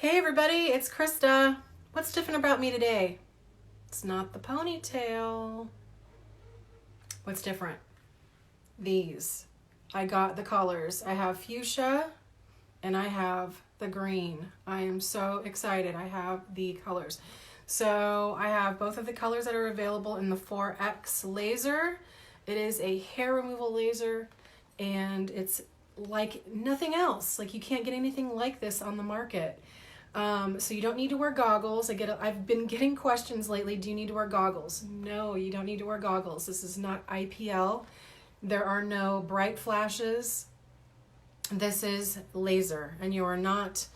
Hey everybody, it's Krista. What's different about me today? It's not the ponytail. What's different? These. I got the colors. I have fuchsia and I have the green. I am so excited. I have the colors. So I have both of the colors that are available in the 4X laser. It is a hair removal laser and it's like nothing else. Like you can't get anything like this on the market. So you don't need to wear goggles. I've been getting questions lately. Do you need to wear goggles? No, you don't need to wear goggles. This is not IPL. There are no bright flashes. This is laser, and you are not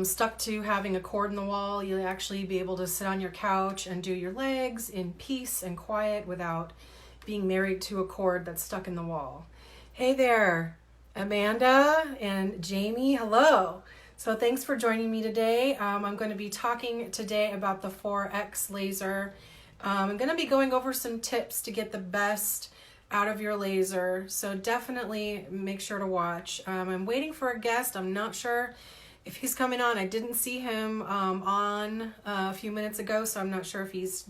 stuck to having a cord in the wall. You'll actually be able to sit on your couch and do your legs in peace and quiet without being married to a cord that's stuck in the wall. Hey there, Amanda and Jamie. Hello. So thanks for joining me today. I'm going to be talking today about the 4X laser. I'm going to be going over some tips to get the best out of your laser. So definitely make sure to watch. I'm waiting for a guest. I'm not sure if he's coming on. I didn't see him on a few minutes ago, so I'm not sure if he's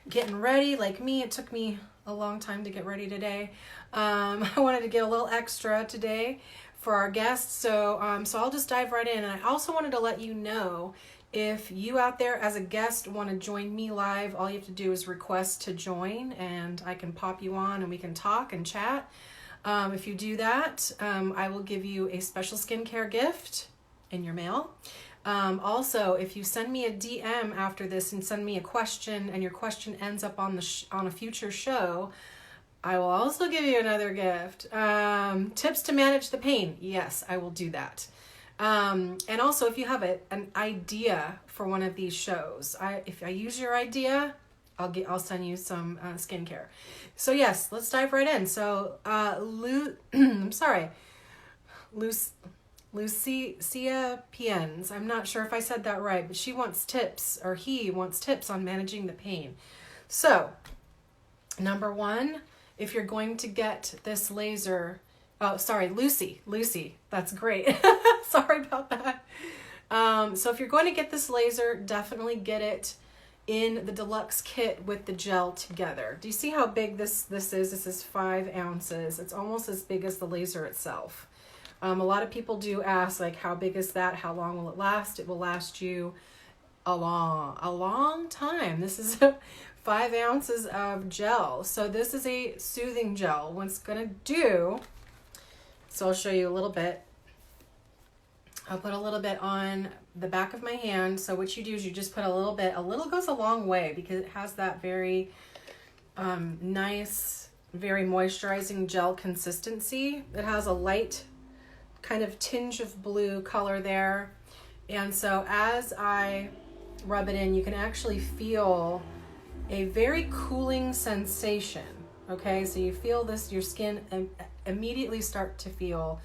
getting ready like me. It took me a long time to get ready today. I wanted to get a little extra today for our guests, so I'll just dive right in. And I also wanted to let you know, if you out there as a guest want to join me live, all you have to do is request to join and I can pop you on and we can talk and chat. If you do that, I will give you a special skincare gift in your mail. Also, if you send me a DM after this and send me a question and your question ends up on on a future show, I will also give you another gift. Tips to manage the pain. Yes, I will do that. And also, if you have an idea for one of these shows, if I use your idea, I'll send you some skincare. So yes, let's dive right in. So Lucia Piens. I'm not sure if I said that right, but she wants tips, or he wants tips on managing the pain. So, number one, if you're going to get this laser, Lucy, that's great. Sorry about that. So if you're going to get this laser, definitely get it in the deluxe kit with the gel together. Do you see how big this is? This is 5 ounces. It's almost as big as the laser itself. A lot of people do ask, like, how big is that? How long will it last? It will last you a long time. This is 5 ounces of gel. So this is a soothing gel. What it's going to do, so I'll show you a little bit. I'll put a little bit on the back of my hand. So what you do is you just put a little bit. A little goes a long way because it has that very nice, very moisturizing gel consistency. It has a light kind of tinge of blue color there. And so as I rub it in, you can actually feel a very cooling sensation. Okay, so you feel this, your skin immediately start to feel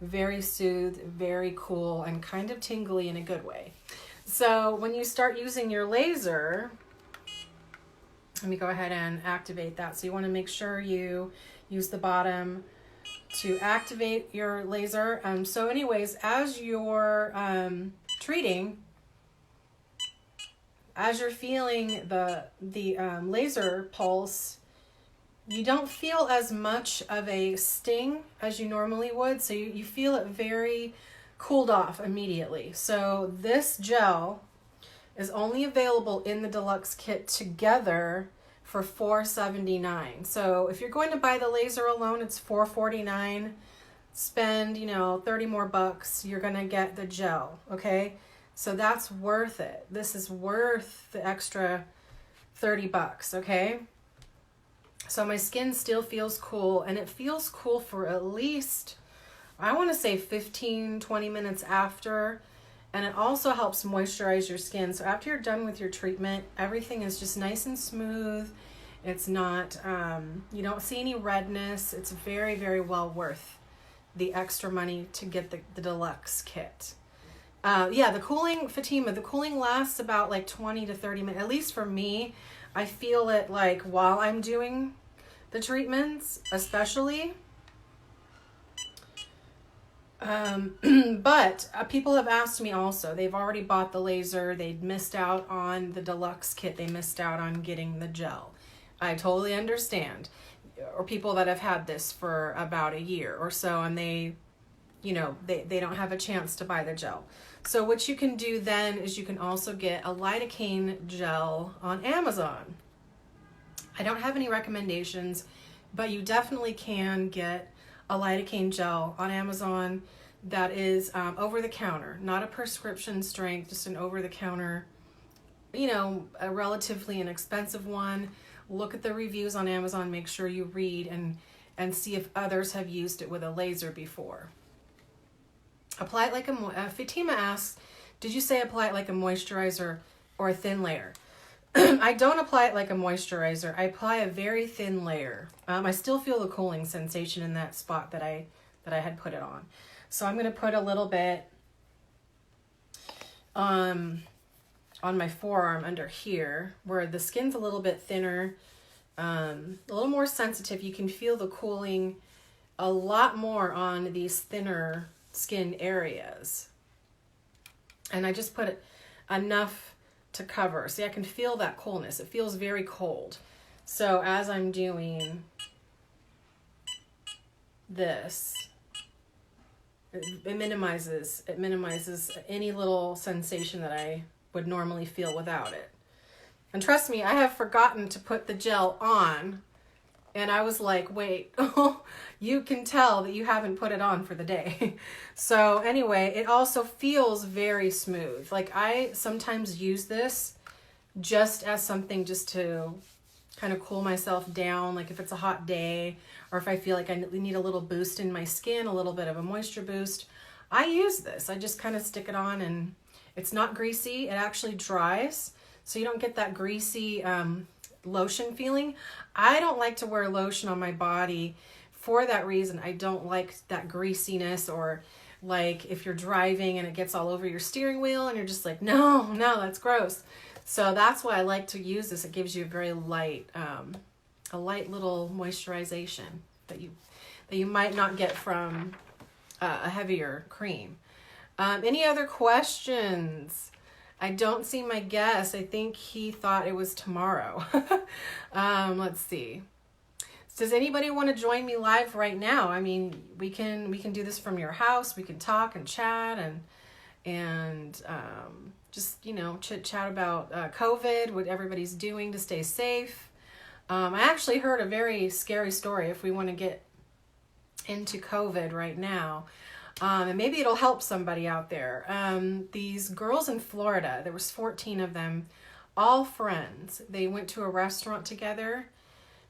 very soothed, very cool, and kind of tingly in a good way. So when you start using your laser, let me go ahead and activate that. So you want to make sure you use the bottom to activate your laser. So anyways, as you're treating, as you're feeling the laser pulse, you don't feel as much of a sting as you normally would. So you feel it very cooled off immediately. So this gel is only available in the deluxe kit together for $4.79. So if you're going to buy the laser alone, it's $4.49. Spend, 30 more bucks, you're gonna get the gel, okay? So that's worth it. This is worth the extra 30 bucks, okay? So my skin still feels cool, and it feels cool for at least, I want to say 15, 20 minutes after. And it also helps moisturize your skin. So after you're done with your treatment, everything is just nice and smooth. It's not, you don't see any redness. It's very, very well worth the extra money to get the deluxe kit. The cooling, Fatima, the cooling lasts about like 20 to 30 minutes. At least for me, I feel it like while I'm doing the treatments, especially. But people have asked me also, they've already bought the laser. They'd missed out on the deluxe kit. They missed out on getting the gel. I totally understand. Or people that have had this for about a year or so, and they don't have a chance to buy the gel. So what you can do then is you can also get a lidocaine gel on Amazon. I don't have any recommendations, but you definitely can get a lidocaine gel on Amazon that is over the counter, not a prescription strength, just an over the counter, a relatively inexpensive one. Look at the reviews on Amazon, make sure you read and see if others have used it with a laser before. Apply it like Fatima asks, did you say apply it like a moisturizer or a thin layer? I don't apply it like a moisturizer. I apply a very thin layer. I still feel the cooling sensation in that spot that I had put it on. So I'm going to put a little bit on my forearm under here where the skin's a little bit thinner, a little more sensitive. You can feel the cooling a lot more on these thinner skin areas. And I just put enough to cover. See, I can feel that coolness. It feels very cold. So as I'm doing this, it minimizes any little sensation that I would normally feel without it. And trust me, I have forgotten to put the gel on, and I was like, wait, you can tell that you haven't put it on for the day. So anyway, it also feels very smooth. Like I sometimes use this just as something just to kind of cool myself down. Like if it's a hot day or if I feel like I need a little boost in my skin, a little bit of a moisture boost, I use this. I just kind of stick it on, and it's not greasy. It actually dries. So you don't get that greasy lotion feeling. I don't like to wear lotion on my body for that reason. I don't like that greasiness, or like if you're driving and it gets all over your steering wheel and you're just like, no, that's gross. So that's why I like to use this. It gives you a very light, a light little moisturization that you might not get from a heavier cream. Any other questions? I don't see my guest. I think he thought it was tomorrow. Let's see. Does anybody want to join me live right now? I mean, we can do this from your house. We can talk and chat and just, chit chat about COVID, what everybody's doing to stay safe. I actually heard a very scary story if we want to get into COVID right now. And maybe it'll help somebody out there. These girls in Florida, there was 14 of them, all friends. They went to a restaurant together,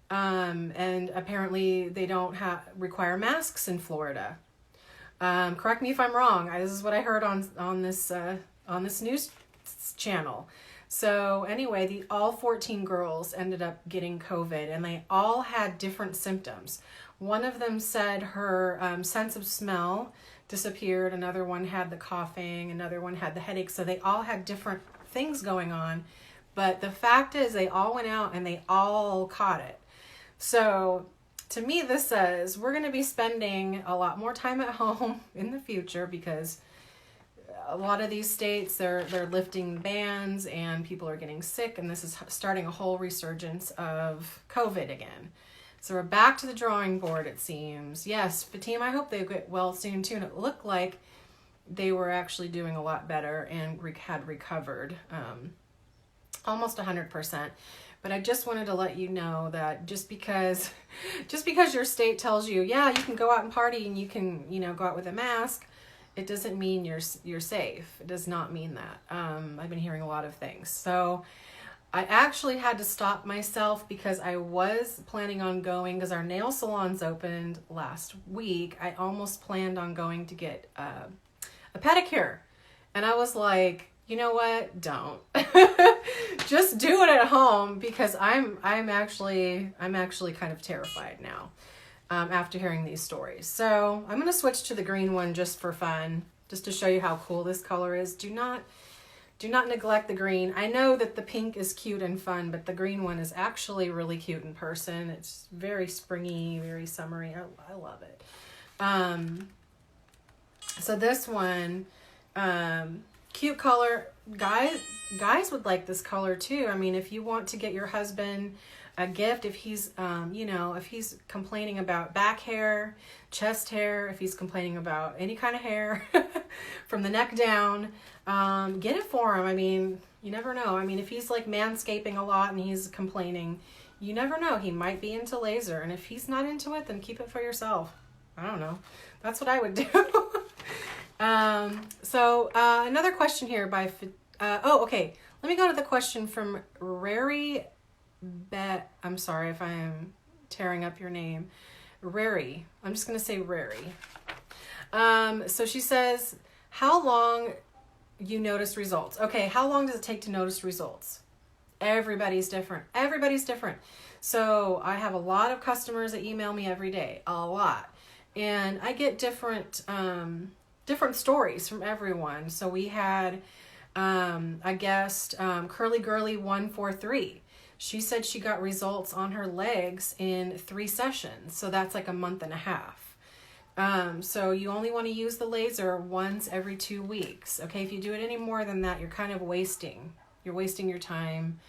and apparently they don't require masks in Florida. Correct me if I'm wrong. This is what I heard on this news channel. So anyway, all 14 girls ended up getting COVID, and they all had different symptoms. One of them said her sense of smell disappeared. Another one had the coughing. Another one had the headache. So they all had different things going on. But the fact is they all went out and they all caught it. So to me, this says we're going to be spending a lot more time at home in the future, because a lot of these states, they're lifting bans and people are getting sick. And this is starting a whole resurgence of COVID again. So we're back to the drawing board, it seems. Yes, Fatima, I hope they get well soon too. And it looked like they were actually doing a lot better and had recovered almost 100%. But I just wanted to let you know that just because your state tells you, yeah, you can go out and party and you can, go out with a mask, it doesn't mean you're safe. It does not mean that. I've been hearing a lot of things. So I actually had to stop myself because I was planning on going, because our nail salons opened last week. I almost planned on going to get a pedicure. And I was like, you know what? Don't. Just do it at home, because I'm actually kind of terrified now after hearing these stories. So I'm going to switch to the green one just for fun, just to show you how cool this color is. Do not neglect the green. I know that the pink is cute and fun, but the green one is actually really cute in person. It's very springy, very summery. I love it. So this one, cute color. Guys would like this color too. I mean, if you want to get your husband a gift, if he's, if he's complaining about back hair, chest hair, if he's complaining about any kind of hair from the neck down, get it for him. I mean, you never know. I mean, if he's like manscaping a lot and he's complaining, you never know. He might be into laser. And if he's not into it, then keep it for yourself. I don't know. That's what I would do. Another question here by, okay. Let me go to the question from Rary I'm sorry if I am tearing up your name. Rary. I'm just going to say Rary. So she says, how long you notice results? Okay, how long does it take to notice results? Everybody's different. Everybody's different. So I have a lot of customers that email me every day, a lot. And I get different stories from everyone. So we had a guest, Curly Girly 143. She said she got results on her legs in 3 sessions. So that's like a month and a half. So you only want to use the laser once every 2 weeks. Okay, if you do it any more than that, you're kind of wasting. You're wasting your time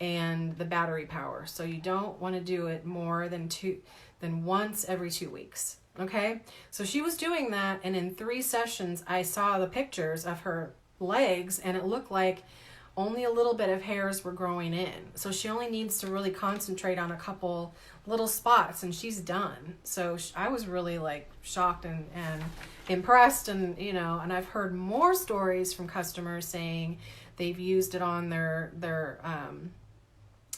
and the battery power. So you don't want to do it more than once every 2 weeks. Okay, so she was doing that, and in 3 sessions, I saw the pictures of her legs, and it looked like only a little bit of hairs were growing in. So she only needs to really concentrate on a couple little spots, and she's done. So I was really like shocked and impressed, and and I've heard more stories from customers saying they've used it on their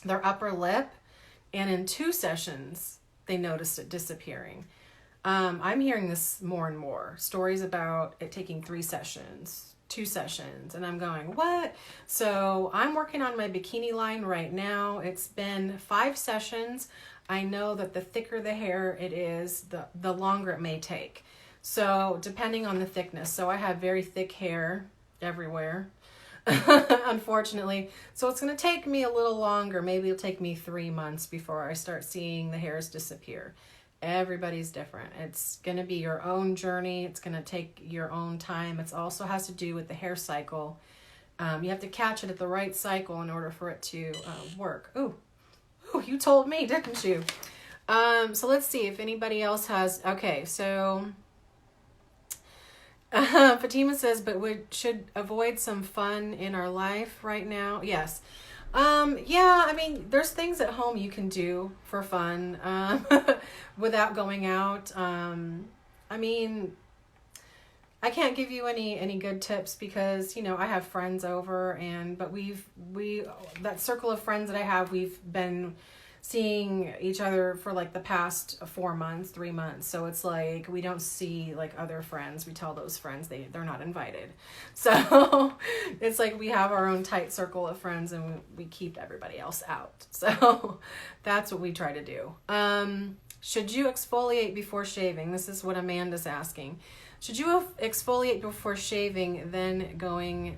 upper lip, and in 2 sessions they noticed it disappearing. I'm hearing this more and more, stories about it taking 3 sessions, 2 sessions, and I'm going, what? So I'm working on my bikini line right now. It's been 5 sessions. I know that the thicker the hair it is, the longer it may take. So depending on the thickness. So I have very thick hair everywhere, unfortunately. So it's going to take me a little longer. Maybe it'll take me 3 months before I start seeing the hairs disappear. Everybody's different. It's going to be your own journey. It's going to take your own time. It also has to do with the hair cycle. You have to catch it at the right cycle in order for it to work. Ooh, you told me, didn't you? So let's see if anybody else has. Okay, so Fatima says, but we should avoid some fun in our life right now. Yes. Yeah, I mean, there's things at home you can do for fun, without going out. I mean, I can't give you any good tips because, I have friends over but that circle of friends that I have, we've been seeing each other for like the past 4 months, 3 months. So it's like, we don't see like other friends. We tell those friends they're not invited. So it's like we have our own tight circle of friends and we keep everybody else out. So that's what we try to do. Should you exfoliate before shaving? This is what Amanda's asking. Should you exfoliate before shaving, then going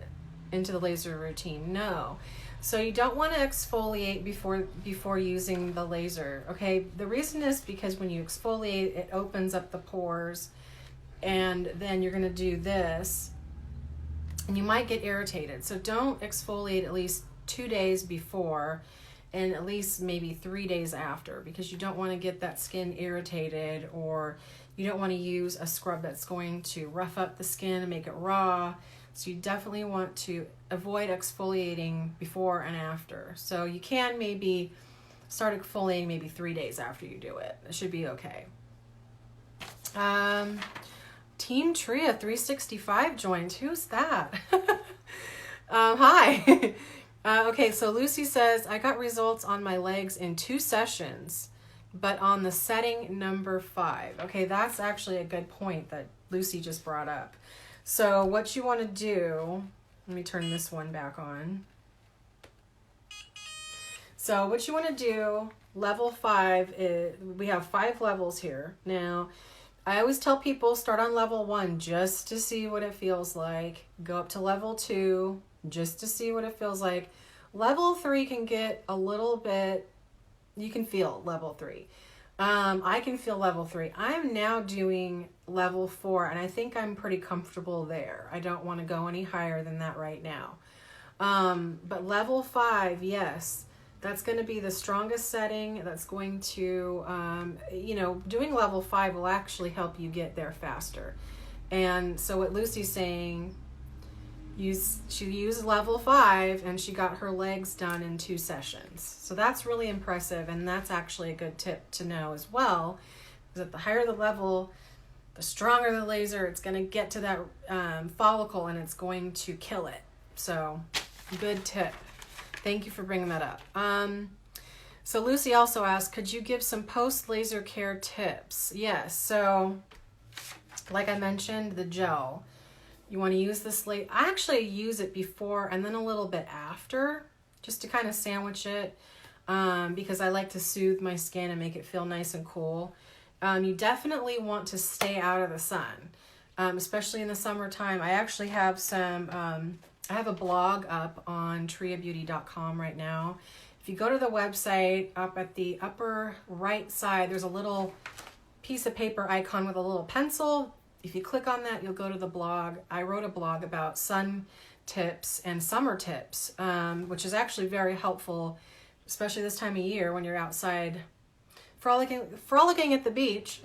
into the laser routine? No. So you don't want to exfoliate before using the laser, okay? The reason is because when you exfoliate, it opens up the pores, and then you're going to do this, and you might get irritated. So don't exfoliate at least 2 days before and at least maybe 3 days after, because you don't want to get that skin irritated, or you don't want to use a scrub that's going to rough up the skin and make it raw. So you definitely want to avoid exfoliating before and after. So you can maybe start exfoliating maybe 3 days after you do it. It should be okay. Team Tria 365 joined. Who's that? Hi. Okay, so Lucy says, I got results on my legs in 2 sessions, but on the setting number 5. Okay, that's actually a good point that Lucy just brought up. So what you want to do, let me turn this one back on. So what you want to do, level 5, is, we have 5 levels here. Now, I always tell people start on level 1 just to see what it feels like. Go up to level 2 just to see what it feels like. Level 3 can get a little bit, you can feel level 3. I can feel level 3. I'm now doing level 4, and I think I'm pretty comfortable there. I don't want to go any higher than that right now. But level 5, yes, that's going to be the strongest setting. That's going to, you know, doing level 5 will actually help you get there faster. And so what Lucy's saying, she used level 5 and she got her legs done in 2 sessions. So that's really impressive, and that's actually a good tip to know as well, because at the higher the level, the stronger the laser, it's going to get to that follicle and it's going to kill it. So good tip. Thank you for bringing that up. So Lucy also asked, could you give some post-laser care tips? Yes. So like I mentioned, the gel. You want to use this I actually use it before and then a little bit after, just to kind of sandwich it, because I like to soothe my skin and make it feel nice and cool. You definitely want to stay out of the sun, especially in the summertime. I actually have some, I have a blog up on triabeauty.com right now. If you go to the website, up at the upper right side, there's a little piece of paper icon with a little pencil. If you click on that, you'll go to the blog. I wrote a blog about sun tips and summer tips, which is actually very helpful, especially this time of year when you're outside frolicking at the beach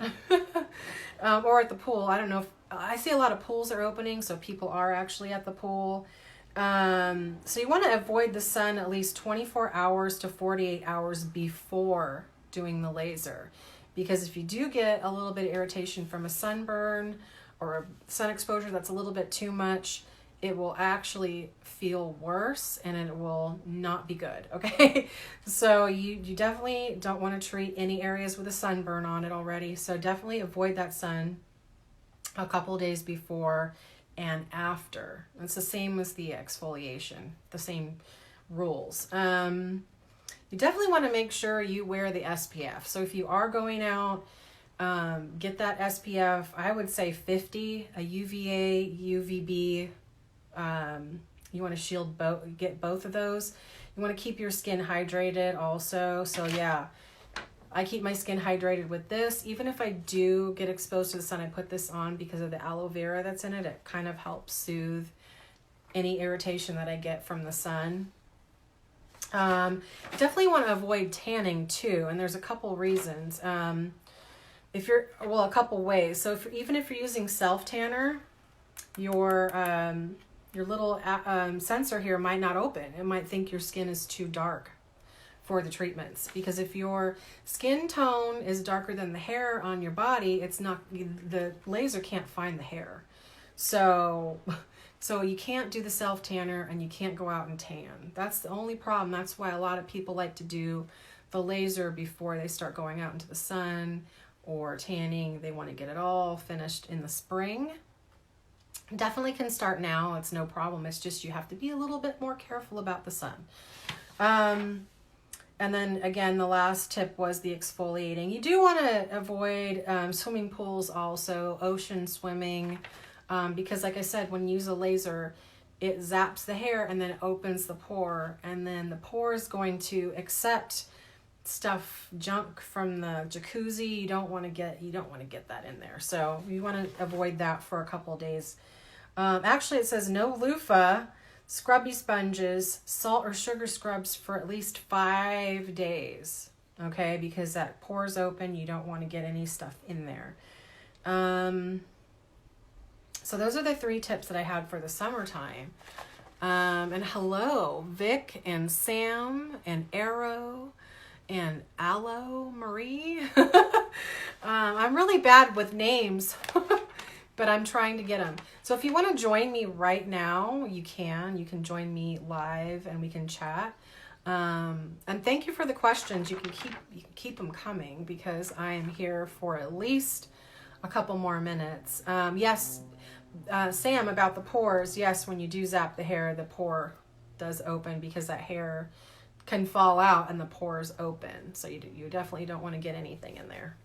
or at the pool. I don't know if I see a lot of pools are opening, so people are actually at the pool. So you want to avoid the sun at least 24 hours to 48 hours before doing the laser. Because if you do get a little bit of irritation from a sunburn or a sun exposure that's a little bit too much, it will actually feel worse and it will not be good, okay? So you definitely don't want to treat any areas with a sunburn on it already. So definitely avoid that sun a couple days before and after. It's the same as the exfoliation, the same rules. You definitely want to make sure you wear the SPF. So if you are going out, get that SPF, I would say 50, a UVA, UVB. You want to get both of those. You want to keep your skin hydrated also. So yeah, I keep my skin hydrated with this. Even if I do get exposed to the sun, I put this on because of the aloe vera that's in it. It kind of helps soothe any irritation that I get from the sun. Definitely want to avoid tanning too, and there's a couple reasons. A couple ways. So even if you're using self tanner, your little sensor here might not open. It might think your skin is too dark for the treatments, because if your skin tone is darker than the hair on your body, the laser can't find the hair. So you can't do the self tanner and you can't go out and tan. That's the only problem. That's why a lot of people like to do the laser before they start going out into the sun or tanning. They want to get it all finished in the spring. Definitely can start now. It's no problem. It's just you have to be a little bit more careful about the sun. And then again, the last tip was the exfoliating. You do want to avoid swimming pools also, ocean swimming. Because like I said, when you use a laser, it zaps the hair and then it opens the pore, and then the pore is going to accept junk from the jacuzzi. You don't want to get that in there. So you want to avoid that for a couple of days. Actually, it says no loofah, scrubby sponges, salt or sugar scrubs for at least 5 days. Okay, because that pore's open. You don't want to get any stuff in there. So those are the 3 tips that I had for the summertime. And hello, Vic and Sam and Arrow and Aloe Marie. I'm really bad with names, but I'm trying to get them. So if you want to join me right now, you can join me live and we can chat. And thank you for the questions. You can keep them coming, because I am here for at least a couple more minutes. Yes, Sam, about the pores. Yes, when you do zap the hair, the pore does open because that hair can fall out and the pores open. So you definitely don't want to get anything in there.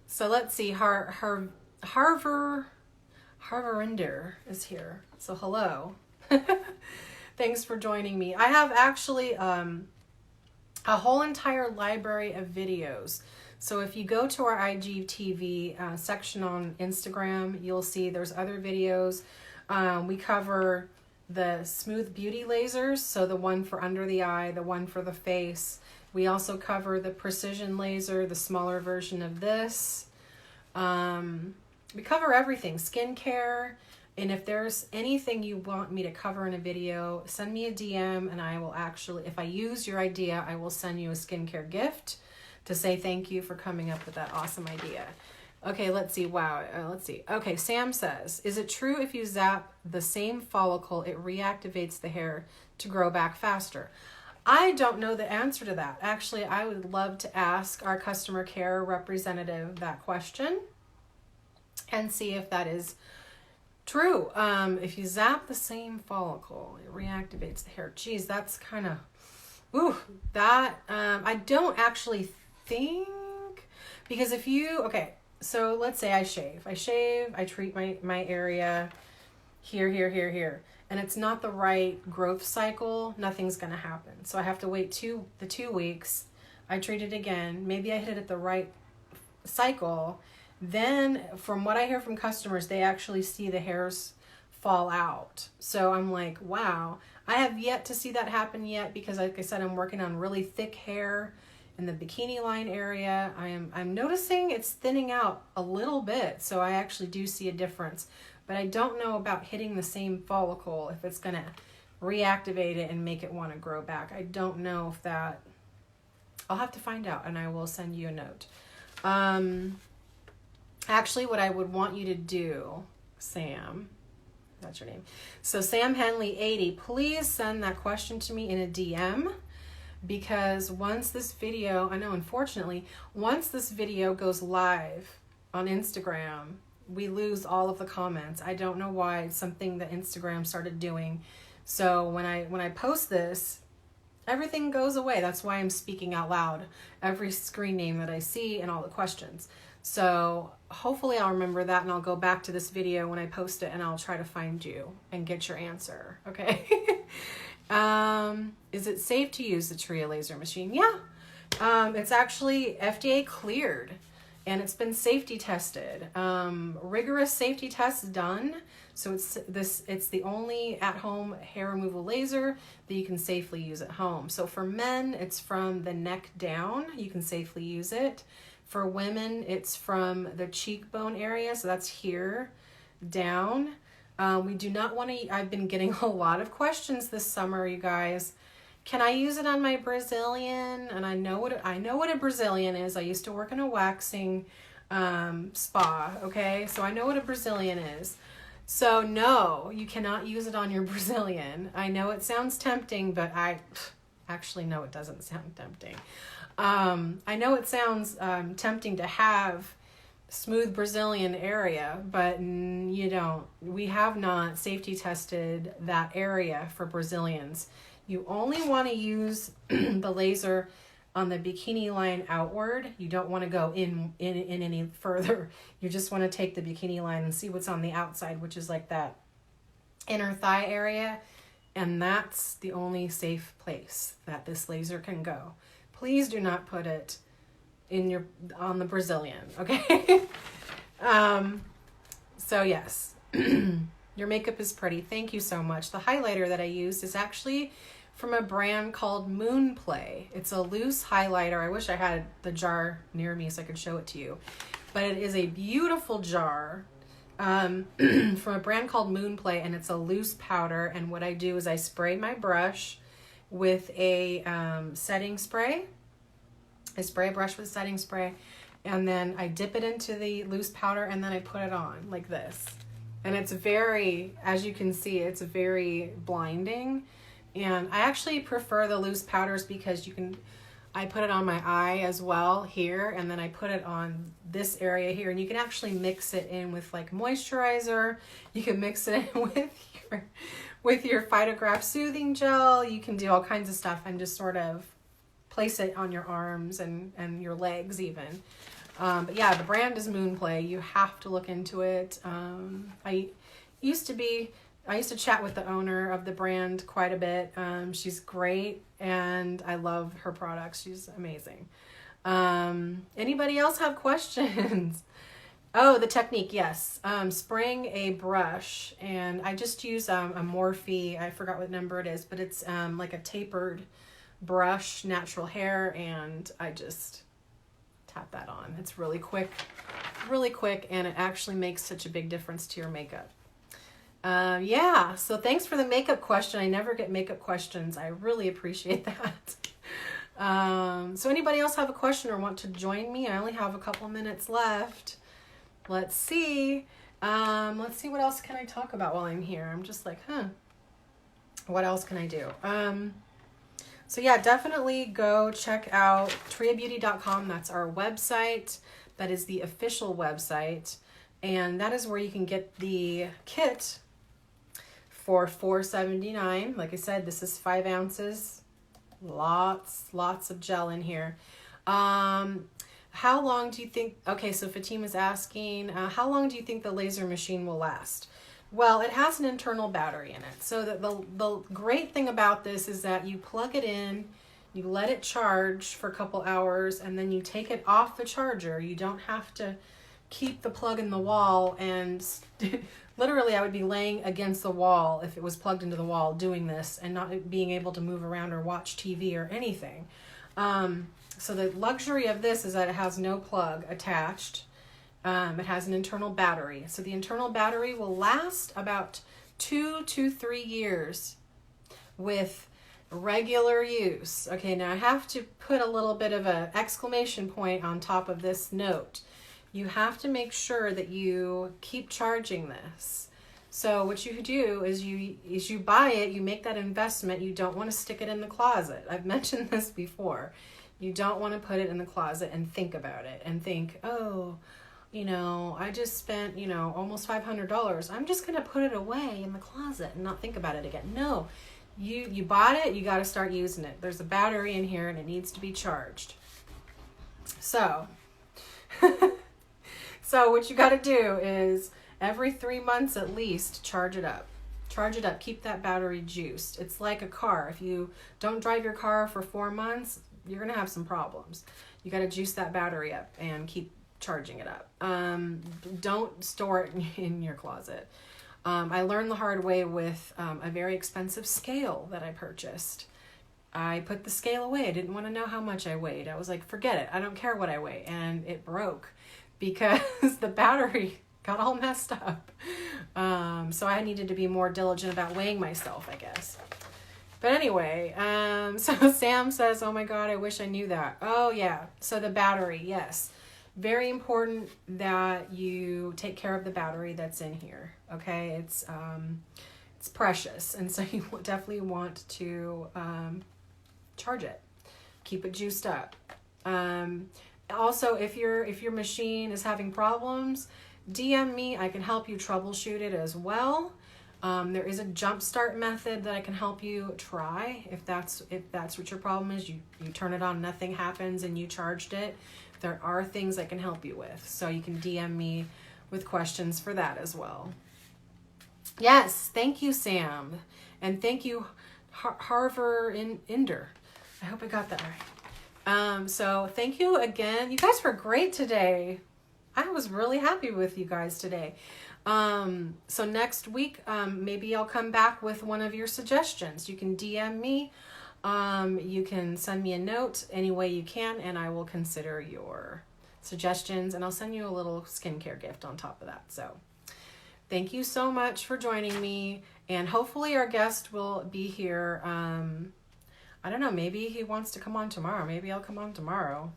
So let's see. Harvarinder is here. So hello. Thanks for joining me. I have actually a whole entire library of videos. So if you go to our IGTV section on Instagram, you'll see there's other videos. We cover the Smooth Beauty lasers, so the one for under the eye, the one for the face. We also cover the Precision laser, the smaller version of this. We cover everything, skincare. And if there's anything you want me to cover in a video, send me a DM and I will actually, if I use your idea, I will send you a skincare gift to say thank you for coming up with that awesome idea. Okay, let's see. Wow. Let's see. Okay, Sam says, is it true if you zap the same follicle, it reactivates the hair to grow back faster? I don't know the answer to that. Actually, I would love to ask our customer care representative that question and see if that is true. If you zap the same follicle, it reactivates the hair. Geez, that's kind of, I don't actually think, because if you, okay, so let's say I shave, I treat my area here, and it's not the right growth cycle, nothing's going to happen. So I have to wait 2 weeks. I treat it again. Maybe I hit it at the right cycle. Then from what I hear from customers, they actually see the hairs fall out. So I'm like, wow, I have yet to see that happen yet, because like I said, I'm working on really thick hair in the bikini line area. I'm noticing it's thinning out a little bit. So I actually do see a difference, but I don't know about hitting the same follicle, if it's going to reactivate it and make it want to grow back. I don't know if that, I'll have to find out and I will send you a note. Actually, what I would want you to do, Sam, that's your name. So Sam Henley 80, please send that question to me in a DM, because once this video, I know unfortunately, once this video goes live on Instagram, we lose all of the comments. I don't know why. It's something that Instagram started doing. So when I post this, everything goes away. That's why I'm speaking out loud, every screen name that I see and all the questions. So hopefully I'll remember that, and I'll go back to this video when I post it and I'll try to find you and get your answer. Okay. Is it safe to use the Tria laser machine? Yeah. It's actually FDA cleared and it's been safety tested. Rigorous safety tests done. So it's the only at-home hair removal laser that you can safely use at home. So for men, it's from the neck down. You can safely use it. For women, it's from the cheekbone area, so that's here down. We do not want to, I've been getting a lot of questions this summer, you guys. Can I use it on my Brazilian? And I know what a Brazilian is. I used to work in a waxing spa, okay? So I know what a Brazilian is. So no, you cannot use it on your Brazilian. I know it sounds tempting, but I actually know it doesn't sound tempting. I know it sounds tempting to have smooth Brazilian area, but you don't. We have not safety tested that area for Brazilians. You only want to use the laser on the bikini line outward. You don't want to go in any further. You just want to take the bikini line and see what's on the outside, which is like that inner thigh area. And that's the only safe place that this laser can go. Please do not put it on the Brazilian, okay? So yes, your makeup is pretty. Thank you so much. The highlighter that I used is actually from a brand called Moonplay. It's a loose highlighter. I wish I had the jar near me so I could show it to you. But it is a beautiful jar from a brand called Moonplay, and it's a loose powder. And what I do is I spray my brush with a setting spray. I spray a brush with setting spray, and then I dip it into the loose powder, and then I put it on like this. And it's very, as you can see, it's very blinding. And I actually prefer the loose powders because I put it on my eye as well here, and then I put it on this area here, and you can actually mix it in with like moisturizer. You can mix it in with your Phytograph soothing gel. You can do all kinds of stuff and just sort of place it on your arms and your legs even. But yeah, the brand is Moonplay. You have to look into it. I used to be I used to chat with the owner of the brand quite a bit. She's great, and I love her products. She's amazing. Anybody else have questions? Oh, the technique, yes. Spraying a brush, and I just use a Morphe. I forgot what number it is, but it's like a tapered brush, natural hair, and I just tap that on. It's really quick, and it actually makes such a big difference to your makeup. Yeah, so thanks for the makeup question. I never get makeup questions. I really appreciate that. So anybody else have a question or want to join me? I only have a couple minutes left. Let's see. Let's see, what else can I talk about while I'm here? I'm just like, what else can I do? So yeah, definitely go check out triabeauty.com. That's our website. That is the official website. And that is where you can get the kit for $4.79. Like I said, this is 5 ounces. Lots of gel in here. How long do you think, okay, so Fatima's asking, how long do you think the laser machine will last? Well, it has an internal battery in it. So the great thing about this is that you plug it in, you let it charge for a couple hours, and then you take it off the charger. You don't have to keep the plug in the wall, and literally I would be laying against the wall if it was plugged into the wall doing this and not being able to move around or watch TV or anything. So the luxury of this is that it has no plug attached. It has an internal battery. So the internal battery will last about 2 to 3 years with regular use. Okay, now I have to put a little bit of an exclamation point on top of this note. You have to make sure that you keep charging this. So what you do is you buy it, you make that investment. You don't want to stick it in the closet. I've mentioned this before. You don't want to put it in the closet and think about it and think, oh, I just spent, almost $500. I'm just going to put it away in the closet and not think about it again. No, you bought it, you got to start using it. There's a battery in here and it needs to be charged. So, so what you got to do is every 3 months at least, charge it up. Charge it up. Keep that battery juiced. It's like a car. If you don't drive your car for 4 months, you're going to have some problems. You got to juice that battery up and keep charging it up. Don't store it in your closet. I learned the hard way with a very expensive scale that I purchased. I put the scale away. I didn't want to know how much I weighed. I was like, forget it. I don't care what I weigh. And it broke because the battery got all messed up. So I needed to be more diligent about weighing myself, I guess. But anyway, so Sam says, oh my God, I wish I knew that. Oh yeah. So the battery, yes. Very important that you take care of the battery that's in here. Okay. It's precious. And so you definitely want to, charge it, keep it juiced up. Also, if your machine is having problems, DM me. I can help you troubleshoot it as well. There is a jump start method that I can help you try. If that's what your problem is, you turn it on, nothing happens, and you charged it. There are things I can help you with. So you can DM me with questions for that as well. Yes, thank you, Sam. And thank you, Harver Inder. I hope I got that right. So thank you again. You guys were great today. I was really happy with you guys today. So next week, maybe I'll come back with one of your suggestions. You can DM me. You can send me a note any way you can, and I will consider your suggestions, and I'll send you a little skincare gift on top of that. So thank you so much for joining me, and hopefully our guest will be here. I don't know, maybe he wants to come on tomorrow. Maybe I'll come on tomorrow.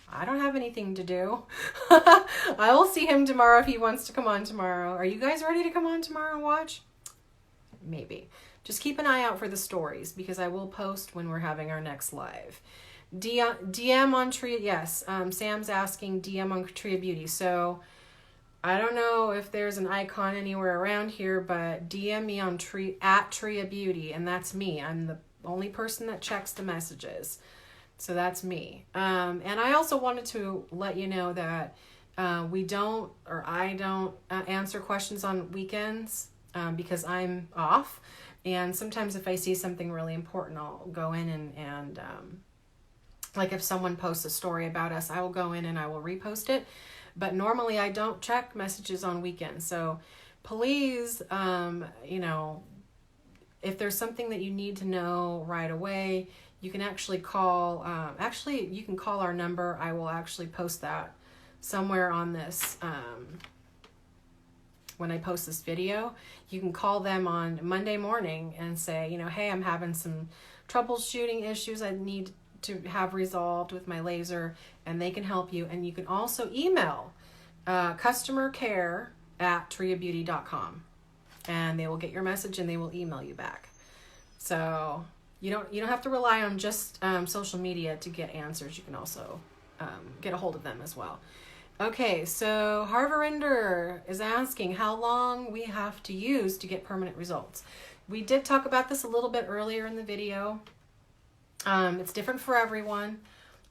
I don't have anything to do. I will see him tomorrow if he wants to come on tomorrow. Are you guys ready to come on tomorrow and watch? Maybe. Just keep an eye out for the stories because I will post when we're having our next live. DM on Tria. Yes, Sam's asking DM on Tria Beauty. So I don't know if there's an icon anywhere around here, but DM me on at Tria Beauty, and that's me. I'm the only person that checks the messages. So that's me. And I also wanted to let you know that I don't answer questions on weekends. because I'm off. And sometimes if I see something really important, I'll go in and like if someone posts a story about us, I will go in and I will repost it. But normally I don't check messages on weekends. So please, you know, if there's something that you need to know right away, you can actually call, you can call our number. I will actually post that somewhere on this, when I post this video. You can call them on Monday morning and say, you know, hey, I'm having some troubleshooting issues I need to have resolved with my laser, and they can help you. And you can also email customercare@triabeauty.com, and they will get your message and they will email you back. So you don't have to rely on just social media to get answers. You can also get a hold of them as well. Okay, so Harverinder is asking how long we have to use to get permanent results. We did talk about this a little bit earlier in the video. It's different for everyone.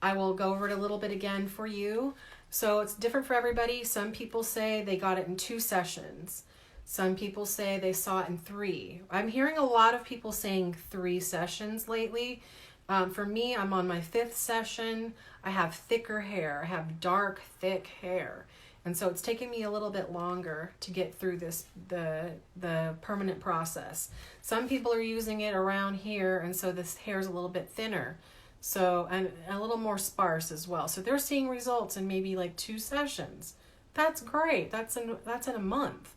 I will go over it a little bit again for you. So it's different for everybody. Some people say they got it in 2 sessions. Some people say they saw it in 3. I'm hearing a lot of people saying 3 sessions lately. For me, I'm on my 5th session. I have thicker hair. I have dark, thick hair. And so it's taken me a little bit longer to get through the permanent process. Some people are using it around here, and so this hair is a little bit thinner. So, and a little more sparse as well. So they're seeing results in maybe like 2 sessions. That's great. That's in a month.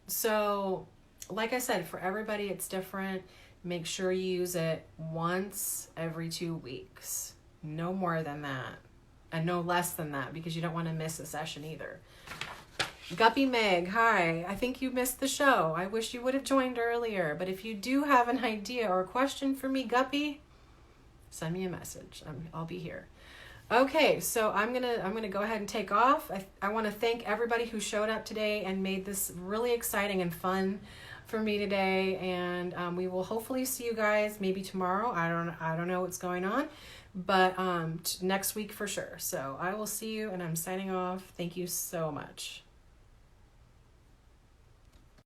So, like I said, for everybody it's different. Make sure you use it once every 2 weeks. No more than that. And no less than that, because you don't want to miss a session either. Guppy Meg, hi. I think you missed the show. I wish you would have joined earlier. But if you do have an idea or a question for me, Guppy, send me a message. I'll be here. Okay, so I'm gonna go ahead and take off. I want to thank everybody who showed up today and made this really exciting and fun for me today. And we will hopefully see you guys maybe tomorrow. I don't know what's going on, but next week for sure. So I will see you, and I'm signing off. Thank you so much.